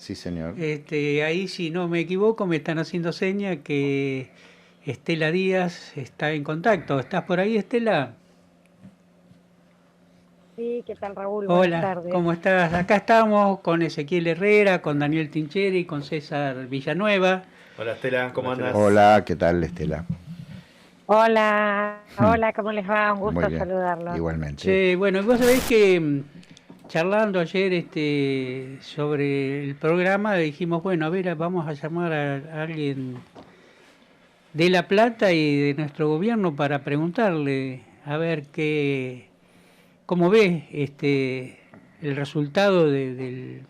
Sí, señor. Ahí, si no me equivoco, me están haciendo seña que Estela Díaz está en contacto. ¿Estás por ahí, Estela? Sí, ¿qué tal, Raúl? Buenas Hola, tardes. ¿cómo estás? Acá estamos con Ezequiel Herrera, con Daniel Tincheri, con César Villanueva. Hola Estela, ¿cómo andas? Hola, ¿qué tal, Estela? Hola, hola, ¿cómo les va? Un Muy gusto bien, saludarlos. igualmente. Che, bueno, vos sabés que charlando ayer sobre el programa dijimos, bueno, a ver, vamos a llamar a alguien de La Plata y de nuestro gobierno para preguntarle a ver cómo ve el resultado del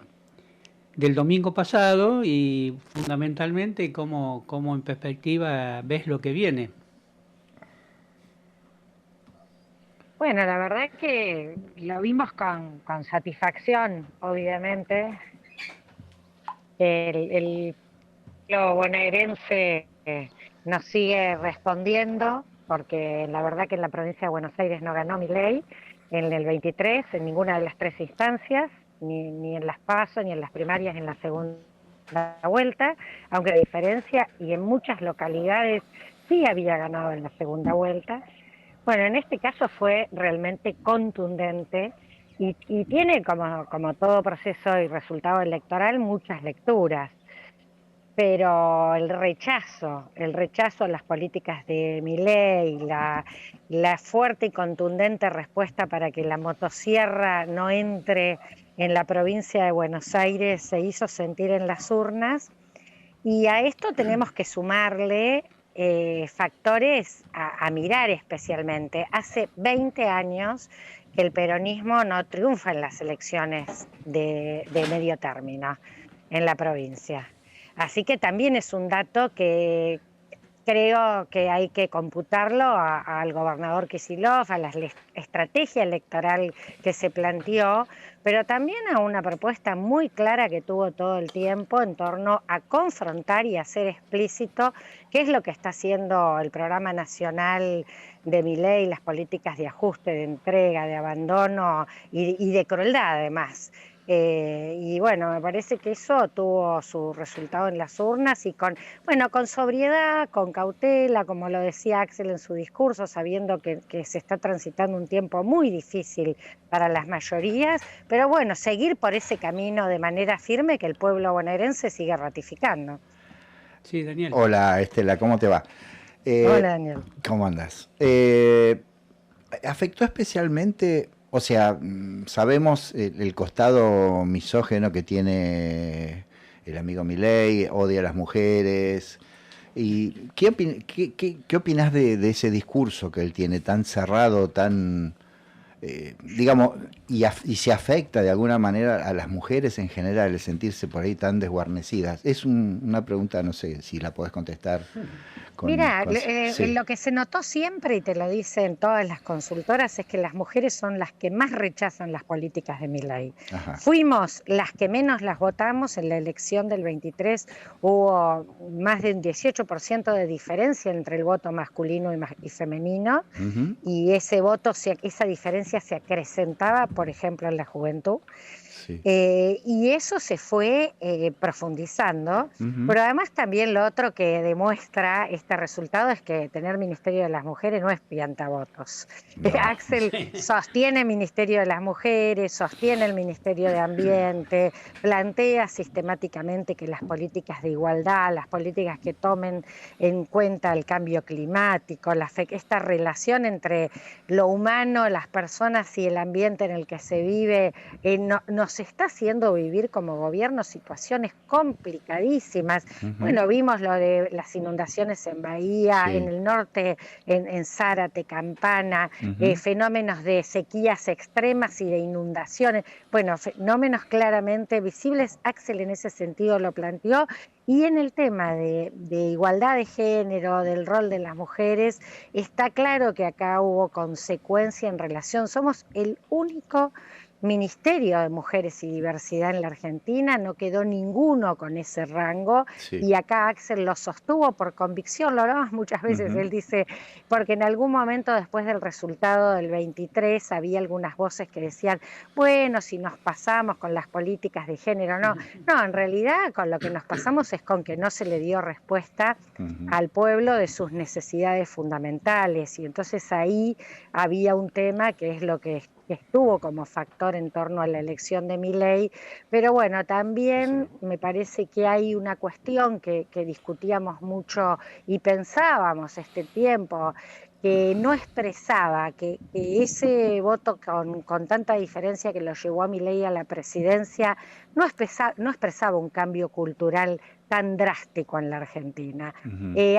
domingo pasado y fundamentalmente cómo en perspectiva ves lo que viene. Bueno, la verdad que lo vimos con satisfacción, obviamente. El pueblo bonaerense nos sigue respondiendo, porque la verdad que en la provincia de Buenos Aires no ganó Milei en el 23, en ninguna de las tres instancias, ni en las PASO, ni en las primarias, ni en la segunda vuelta, aunque a diferencia, y en muchas localidades sí había ganado en la segunda vuelta. Bueno, en este caso fue realmente contundente y tiene, como todo proceso y resultado electoral, muchas lecturas, pero el rechazo a las políticas de Milei, la fuerte y contundente respuesta para que la motosierra no entre en la provincia de Buenos Aires se hizo sentir en las urnas, y a esto tenemos que sumarle factores a mirar especialmente. Hace 20 años que el peronismo no triunfa en las elecciones de medio término en la provincia. Así que también es un dato que creo que hay que computarlo al gobernador Kicillof, a la estrategia electoral que se planteó, pero también a una propuesta muy clara que tuvo todo el tiempo en torno a confrontar y hacer explícito qué es lo que está haciendo el programa nacional de Milei, las políticas de ajuste, de entrega, de abandono y de crueldad además. Y bueno, me parece que eso tuvo su resultado en las urnas y con sobriedad, con cautela, como lo decía Axel en su discurso, sabiendo que se está transitando un tiempo muy difícil para las mayorías, pero bueno, seguir por ese camino de manera firme que el pueblo bonaerense sigue ratificando. Sí, Daniel. Hola, Estela, ¿cómo te va? Hola, Daniel. ¿Cómo andas? ¿Afectó especialmente, o sea, sabemos el costado misógeno que tiene el amigo Milei, odia a las mujeres? ¿Y qué opinas de ese discurso que él tiene tan cerrado, tan, digamos, y se afecta de alguna manera a las mujeres en general, el sentirse por ahí tan desguarnecidas? Es una pregunta, no sé si la podés contestar Mira, sí. lo que se notó siempre, y te lo dicen todas las consultoras, es que las mujeres son las que más rechazan las políticas de Milei. Ajá. Fuimos las que menos las votamos en la elección del 23, hubo más de un 18% de diferencia entre el voto masculino y femenino, y esa diferencia se acrecentaba, por ejemplo, en la juventud. Sí. Y eso se fue profundizando, pero además también lo otro que demuestra este resultado es que tener Ministerio de las Mujeres no es piantavotos. No. Axel sostiene Ministerio de las Mujeres, sostiene el Ministerio de Ambiente, plantea sistemáticamente que las políticas de igualdad, las políticas que tomen en cuenta el cambio climático, esta relación entre lo humano, las personas y el ambiente en el que se vive, nos está haciendo vivir como gobierno situaciones complicadísimas. Bueno, vimos lo de las inundaciones en Bahía, Sí. en el norte, en Zárate, Campana, fenómenos de sequías extremas y de inundaciones. Bueno, fenómenos claramente visibles. Axel en ese sentido lo planteó. Y en el tema de igualdad de género, del rol de las mujeres, está claro que acá hubo consecuencia en relación. Somos el único Ministerio de Mujeres y Diversidad en la Argentina, no quedó ninguno con ese rango, Sí. y acá Axel lo sostuvo por convicción, lo hablamos muchas veces, él dice, porque en algún momento después del resultado del 23 había algunas voces que decían, bueno, si nos pasamos con las políticas de género, no, en realidad con lo que nos pasamos es con que no se le dio respuesta al pueblo de sus necesidades fundamentales, y entonces ahí había un tema que es lo que estuvo como factor en torno a la elección de Milei, pero bueno, también me parece que hay una cuestión que discutíamos mucho y pensábamos este tiempo, que no expresaba, que ese voto con tanta diferencia que lo llevó a Milei a la presidencia, no expresaba un cambio cultural tan drástico en la Argentina.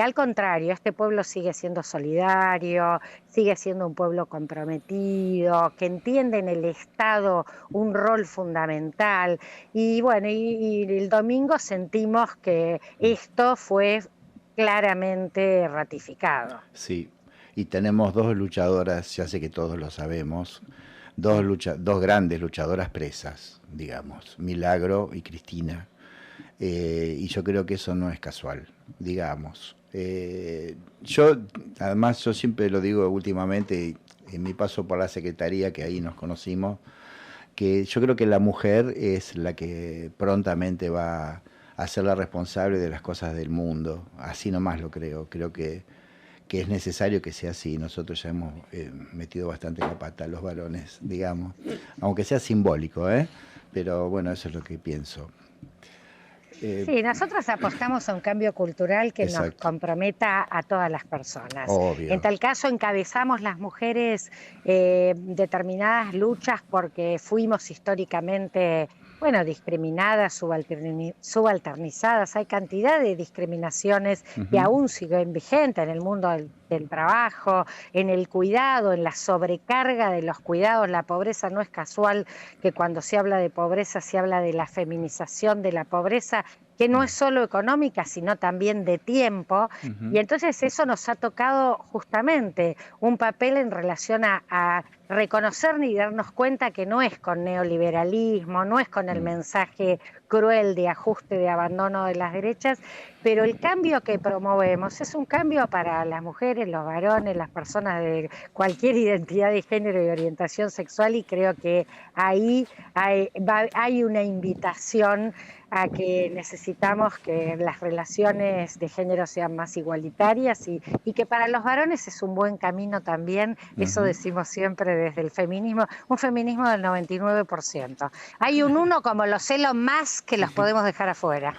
Al contrario, este pueblo sigue siendo solidario, sigue siendo un pueblo comprometido, que entiende en el Estado un rol fundamental. Y bueno, y el domingo sentimos que esto fue claramente ratificado. Sí, y tenemos dos luchadoras, ya sé que todos lo sabemos, dos grandes luchadoras presas, digamos, Milagro y Cristina. Y yo creo que eso no es casual, digamos. Además, yo siempre lo digo últimamente, en mi paso por la Secretaría, que ahí nos conocimos, que yo creo que la mujer es la que prontamente va a ser la responsable de las cosas del mundo. Así nomás lo creo. Creo que es necesario que sea así. Nosotros ya hemos metido bastante la pata a los varones, digamos, aunque sea simbólico, ¿eh? Pero bueno, eso es lo que pienso. Sí, nosotros apostamos a un cambio cultural que nos comprometa a todas las personas. Obvio. En tal caso, encabezamos las mujeres determinadas luchas porque fuimos históricamente, bueno, discriminadas, subalternizadas. Hay cantidad de discriminaciones que aún siguen vigentes en el mundo del trabajo, en el cuidado, en la sobrecarga de los cuidados. La pobreza no es casual que cuando se habla de pobreza se habla de la feminización de la pobreza, que no es solo económica, sino también de tiempo. Y entonces eso nos ha tocado justamente un papel en relación a reconocer y darnos cuenta que no es con neoliberalismo, no es con el mensaje cruel de ajuste, de abandono de las derechas, pero el cambio que promovemos es un cambio para las mujeres, los varones, las personas de cualquier identidad de género y orientación sexual, y creo que ahí hay una invitación a que necesitamos que las relaciones de género sean más igualitarias y que para los varones es un buen camino también, eso decimos siempre desde el feminismo, un feminismo del 99%. Hay un 1 como los Elon Musk que los podemos dejar afuera.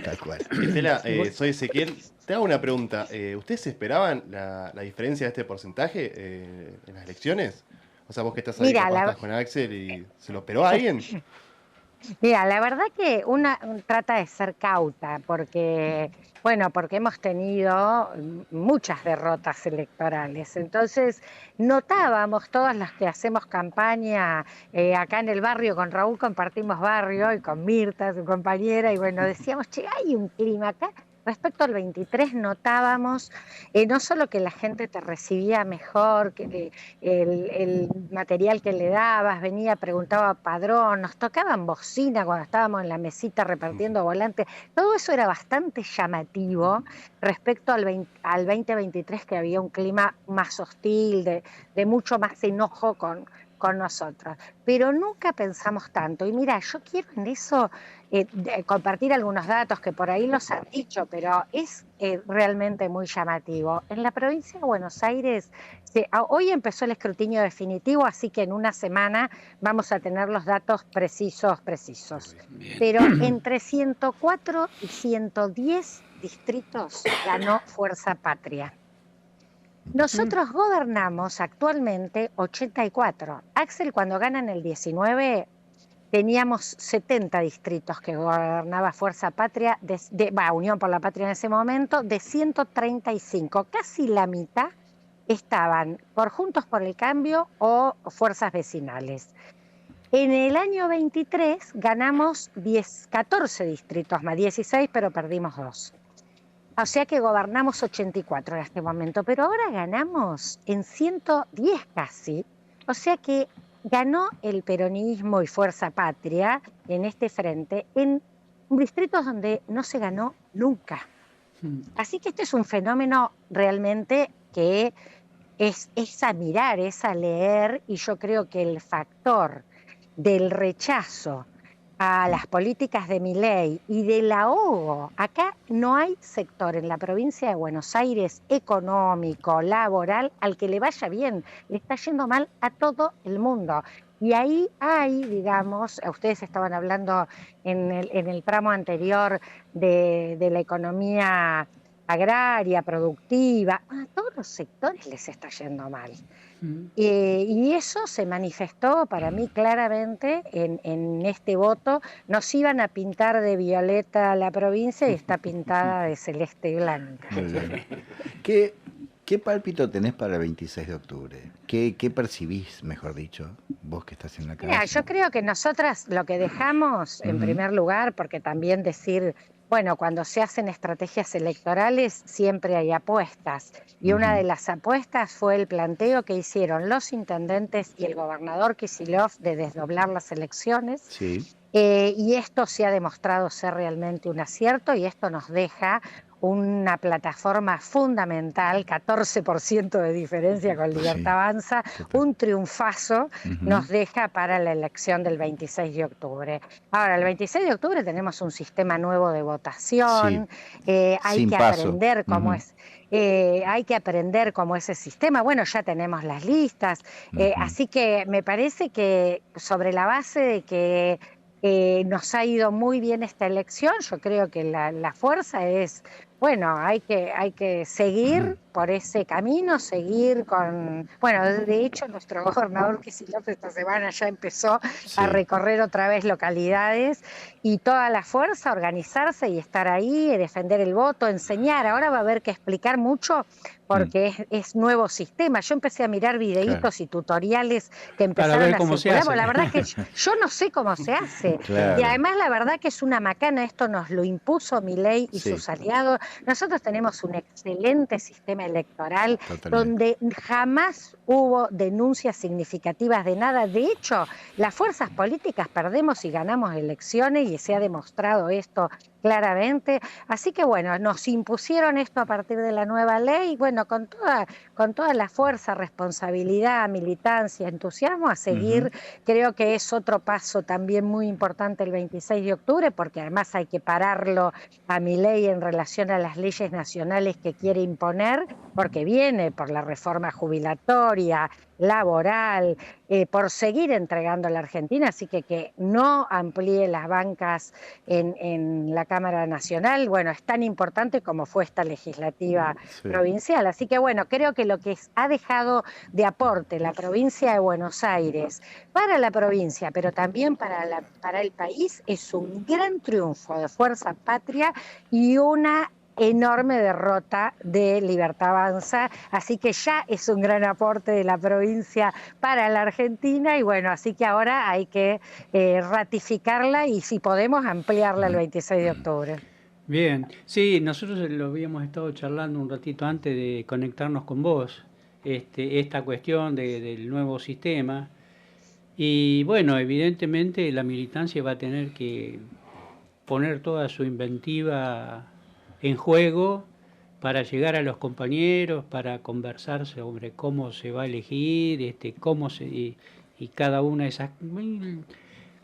Tal cual. Estela, soy Ezequiel. Te hago una pregunta. ¿Ustedes esperaban la diferencia de este porcentaje en las elecciones? O sea, vos que estás ahí con Axel, y ¿se lo esperó a alguien? Mira, la verdad que una trata de ser cauta, porque hemos tenido muchas derrotas electorales. Entonces, notábamos, todas las que hacemos campaña acá en el barrio, con Raúl compartimos barrio, y con Mirta, su compañera, y bueno, decíamos, che, hay un clima acá. Respecto al 23 notábamos no solo que la gente te recibía mejor, que el material que le dabas, venía, preguntaba padrón, nos tocaban bocina cuando estábamos en la mesita repartiendo volantes, todo eso era bastante llamativo respecto al 2023, que había un clima más hostil, de mucho más enojo con nosotros, pero nunca pensamos tanto. Y mira, yo quiero en eso compartir algunos datos que por ahí los han dicho, pero es realmente muy llamativo. En la provincia de Buenos Aires, hoy empezó el escrutinio definitivo, así que en una semana vamos a tener los datos precisos. Pero entre 104 y 110 distritos ganó Fuerza Patria. Nosotros gobernamos actualmente 84. Axel, cuando gana en el 19, teníamos 70 distritos que gobernaba Fuerza Patria, Unión por la Patria en ese momento, de 135. Casi la mitad estaban por Juntos por el Cambio o fuerzas vecinales. En el año 23 ganamos 14 distritos más, 16, pero perdimos 2. O sea que gobernamos 84 en este momento, pero ahora ganamos en 110 casi. O sea que ganó el peronismo y Fuerza Patria en este frente en distritos donde no se ganó nunca. Así que este es un fenómeno realmente que es a mirar, es a leer, y yo creo que el factor del rechazo a las políticas de Milei y del ahogo, acá no hay sector en la provincia de Buenos Aires económico, laboral, al que le vaya bien, le está yendo mal a todo el mundo. Y ahí hay, digamos, ustedes estaban hablando en el tramo anterior de la economía agraria, productiva, a todos los sectores les está yendo mal. Y eso se manifestó para mí claramente en este voto. Nos iban a pintar de violeta la provincia y está pintada de celeste y blanca. Muy bien. ¿Qué pálpito tenés para el 26 de octubre? ¿Qué percibís, mejor dicho, vos que estás en la calle? Mira, yo creo que nosotras lo que dejamos, en primer lugar, porque también decir, bueno, cuando se hacen estrategias electorales siempre hay apuestas. Y una de las apuestas fue el planteo que hicieron los intendentes y el gobernador Kicillof de desdoblar las elecciones. Sí. Y esto se ha demostrado ser realmente un acierto, y esto nos deja una plataforma fundamental, 14% de diferencia con Libertad Avanza, un triunfazo nos deja para la elección del 26 de octubre. Ahora, el 26 de octubre tenemos un sistema nuevo de votación, hay que aprender cómo es. Hay que aprender cómo es ese sistema. Bueno, ya tenemos las listas, así que me parece que sobre la base de que nos ha ido muy bien esta elección, yo creo que la fuerza es, bueno, hay que seguir por ese camino, seguir con... Bueno, de hecho, nuestro gobernador Kicillof esta semana ya empezó a recorrer otra vez localidades, y toda la fuerza, organizarse y estar ahí, defender el voto, enseñar. Ahora va a haber que explicar mucho porque es nuevo sistema. Yo empecé a mirar videitos y tutoriales que empezaron a circular. Bueno, la verdad es que yo no sé cómo se hace. Y además la verdad que es una macana, esto nos lo impuso Milei y sus aliados. Nosotros tenemos un excelente sistema electoral donde jamás hubo denuncias significativas de nada. De hecho, las fuerzas políticas perdemos y ganamos elecciones, y se ha demostrado esto claramente. Así que bueno, nos impusieron esto a partir de la nueva ley, bueno, con toda la fuerza, responsabilidad, militancia, entusiasmo a seguir. Creo que es otro paso también muy importante el 26 de octubre, porque además hay que pararlo a Milei en relación a las leyes nacionales que quiere imponer, porque viene por la reforma jubilatoria, laboral, por seguir entregando a la Argentina, así que no amplíe las bancas en la Cámara Nacional, bueno, es tan importante como fue esta legislativa provincial. Así que bueno, creo que lo que ha dejado de aporte la provincia de Buenos Aires para la provincia, pero también para el país, es un gran triunfo de Fuerza Patria y una enorme derrota de Libertad Avanza, así que ya es un gran aporte de la provincia para la Argentina, y bueno, así que ahora hay que ratificarla y si podemos ampliarla el 26 de octubre. Bien, sí, nosotros lo habíamos estado charlando un ratito antes de conectarnos con vos, esta cuestión del nuevo sistema, y bueno, evidentemente la militancia va a tener que poner toda su inventiva en juego para llegar a los compañeros, para conversar sobre cómo se va a elegir, y cada una de esas,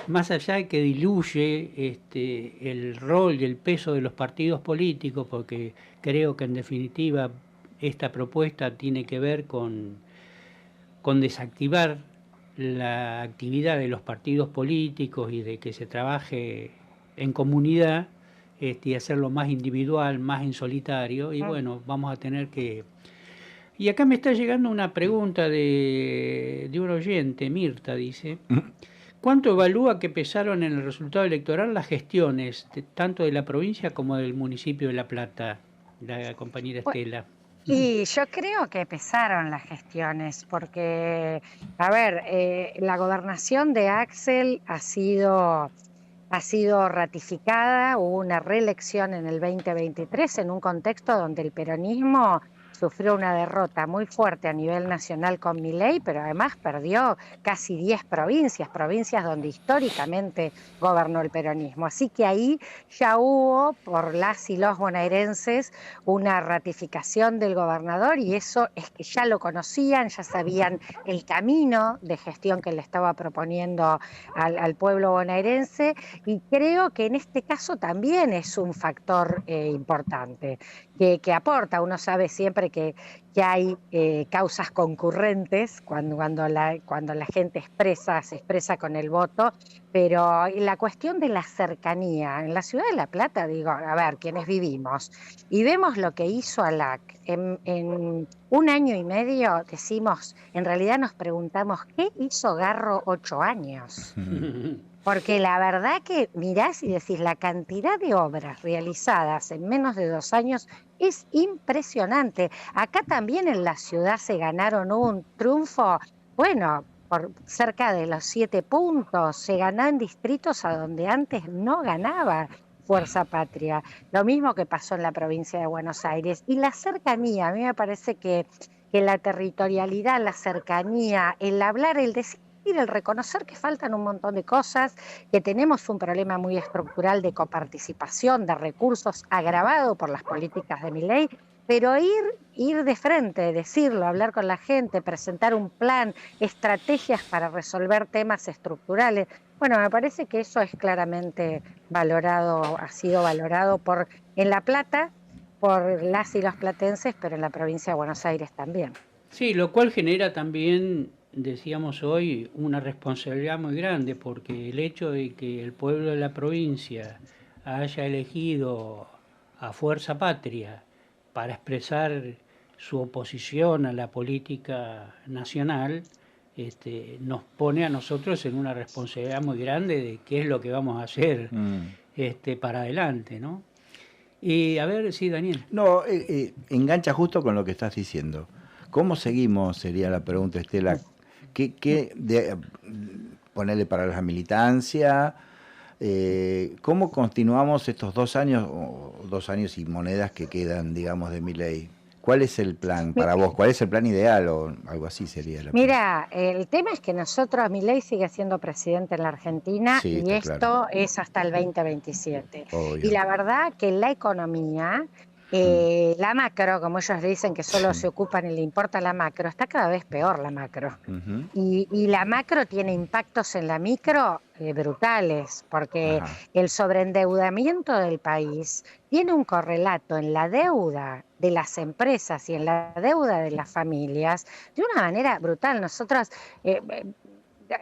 más allá de que diluye el rol y el peso de los partidos políticos, porque creo que en definitiva esta propuesta tiene que ver con desactivar la actividad de los partidos políticos y de que se trabaje en comunidad, y hacerlo más individual, más en solitario, y bueno, vamos a tener que... Y acá me está llegando una pregunta de un oyente, Mirta, dice, ¿cuánto evalúa que pesaron en el resultado electoral las gestiones, tanto de la provincia como del municipio de La Plata, la compañera Estela? Y yo creo que pesaron las gestiones, porque, a ver, la gobernación de Axel ha sido ratificada, hubo una reelección en el 2023 en un contexto donde el peronismo sufrió una derrota muy fuerte a nivel nacional con Milei, pero además perdió casi 10 provincias donde históricamente gobernó el peronismo. Así que ahí ya hubo por las y los bonaerenses una ratificación del gobernador, y eso es que ya lo conocían, ya sabían el camino de gestión que le estaba proponiendo al pueblo bonaerense, y creo que en este caso también es un factor importante que aporta. Uno sabe siempre que hay causas concurrentes cuando la gente se expresa con el voto, pero la cuestión de la cercanía, en la ciudad de La Plata, digo, a ver, quienes vivimos y vemos lo que hizo ALAC en un año y medio, decimos, en realidad nos preguntamos, ¿qué hizo Garro 8 años? Porque la verdad que mirás y decís, la cantidad de obras realizadas en menos de 2 años es impresionante. Acá también en la ciudad se ganaron un triunfo, bueno, por cerca de los 7 puntos, se ganó en distritos a donde antes no ganaba Fuerza Patria. Lo mismo que pasó en la provincia de Buenos Aires. Y la cercanía, a mí me parece que la territorialidad, la cercanía, el hablar, el decir, el reconocer que faltan un montón de cosas, que tenemos un problema muy estructural de coparticipación, de recursos agravado por las políticas de Milei, pero ir de frente, decirlo, hablar con la gente, presentar un plan, estrategias para resolver temas estructurales. Bueno, me parece que eso es claramente valorado, ha sido valorado en La Plata, por las y los platenses, pero en la provincia de Buenos Aires también. Sí, lo cual genera también, decíamos hoy, una responsabilidad muy grande, porque el hecho de que el pueblo de la provincia haya elegido a Fuerza Patria para expresar su oposición a la política nacional, nos pone a nosotros en una responsabilidad muy grande de qué es lo que vamos a hacer para adelante, ¿no? Y a ver, sí, Daniel. No, engancha justo con lo que estás diciendo. ¿Cómo seguimos? Sería la pregunta, Estela. Ponerle para la militancia? ¿Cómo continuamos estos 2 años, o 2 años y monedas que quedan, digamos, de Milei? ¿Cuál es el plan para vos? ¿Cuál es el plan ideal? O algo así sería la Mira, el tema es que Milei sigue siendo presidente en la Argentina, sí, y esto claro. es hasta el 2027. Obvio. Y la verdad que la economía, la macro, como ellos dicen que solo se ocupan y le importa la macro, está cada vez peor la macro. Y la macro tiene impactos en la micro brutales, porque el sobreendeudamiento del país tiene un correlato en la deuda de las empresas y en la deuda de las familias de una manera brutal. Nosotros,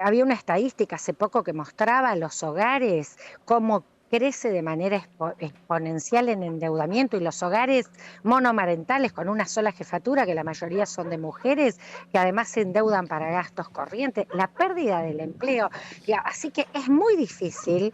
había una estadística hace poco que mostraba los hogares cómo crece de manera exponencial en endeudamiento, y los hogares monomarentales con una sola jefatura, que la mayoría son de mujeres, que además se endeudan para gastos corrientes, la pérdida del empleo. Así que es muy difícil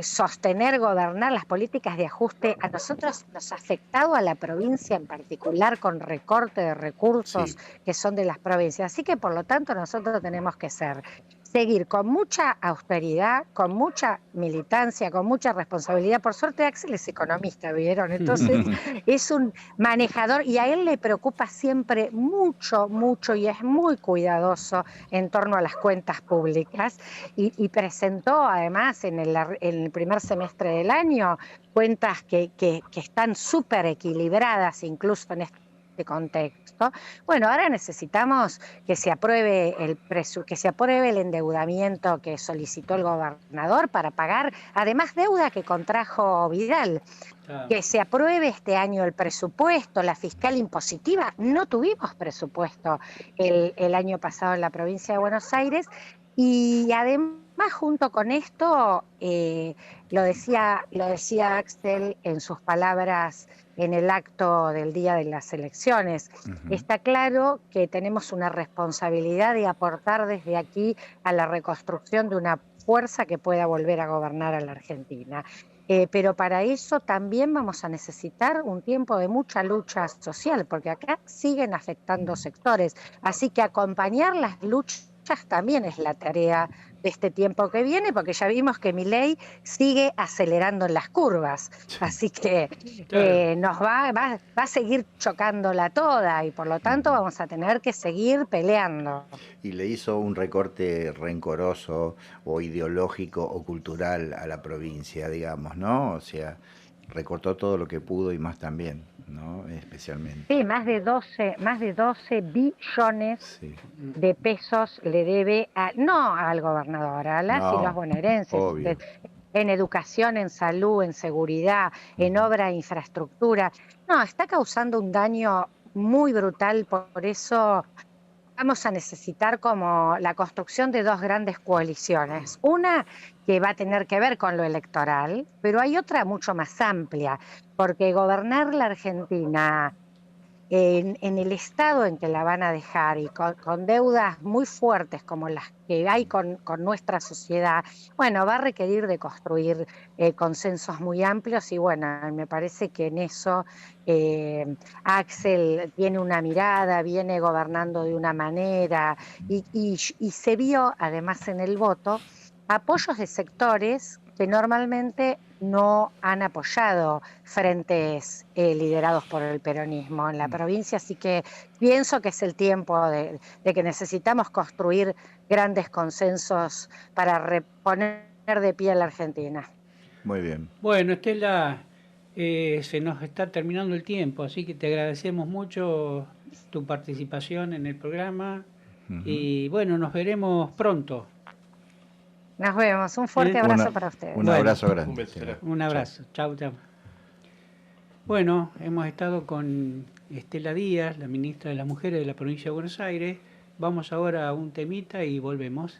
sostener, gobernar las políticas de ajuste. A nosotros nos ha afectado, a la provincia en particular, con recorte de recursos que son de las provincias. Así que, por lo tanto, nosotros tenemos que seguir con mucha austeridad, con mucha militancia, con mucha responsabilidad. Por suerte, Axel es economista, ¿vieron? Entonces, es un manejador, y a él le preocupa siempre mucho, y es muy cuidadoso en torno a las cuentas públicas, y presentó, además, en el primer semestre del año, cuentas que están súper equilibradas, incluso en este contexto. Bueno, ahora necesitamos que se apruebe el endeudamiento que solicitó el gobernador para pagar, además, deuda que contrajo Vidal. Que se apruebe este año el presupuesto, la fiscal impositiva. No tuvimos presupuesto el año pasado en la provincia de Buenos Aires, y además, junto con esto, lo decía Axel en sus palabras en el acto del día de las elecciones. Está claro que tenemos una responsabilidad de aportar desde aquí a la reconstrucción de una fuerza que pueda volver a gobernar a la Argentina. Pero para eso también vamos a necesitar un tiempo de mucha lucha social, porque acá siguen afectando sectores. Así que acompañar las luchas también es la tarea de este tiempo que viene, porque ya vimos que Milei sigue acelerando en las curvas, así que nos va a seguir chocándola toda y por lo tanto vamos a tener que seguir peleando. Y le hizo un recorte rencoroso o ideológico o cultural a la provincia, digamos, ¿no? O sea, recortó todo lo que pudo y más también, ¿no? Especialmente. Sí, más de 12 billones de pesos le debe, no al gobernador, a las y los bonaerenses. Obvio. En educación, en salud, en seguridad, en obra e infraestructura. No, está causando un daño muy brutal, por eso vamos a necesitar como la construcción de dos grandes coaliciones. Una que va a tener que ver con lo electoral, pero hay otra mucho más amplia, porque gobernar la Argentina en el estado en que la van a dejar y con deudas muy fuertes como las que hay con nuestra sociedad, bueno, va a requerir de construir consensos muy amplios y bueno, me parece que en eso Axel tiene una mirada, viene gobernando de una manera y se vio además en el voto apoyos de sectores que normalmente no han apoyado frentes liderados por el peronismo en la provincia, así que pienso que es el tiempo de que necesitamos construir grandes consensos para reponer de pie a la Argentina. Muy bien. Bueno, Estela, se nos está terminando el tiempo, así que te agradecemos mucho tu participación en el programa y bueno, nos veremos pronto. Nos vemos. Un fuerte abrazo para ustedes. Un abrazo grande. Un abrazo. Chau, chau. Bueno, hemos estado con Estela Díaz, la ministra de las Mujeres de la provincia de Buenos Aires. Vamos ahora a un temita y volvemos.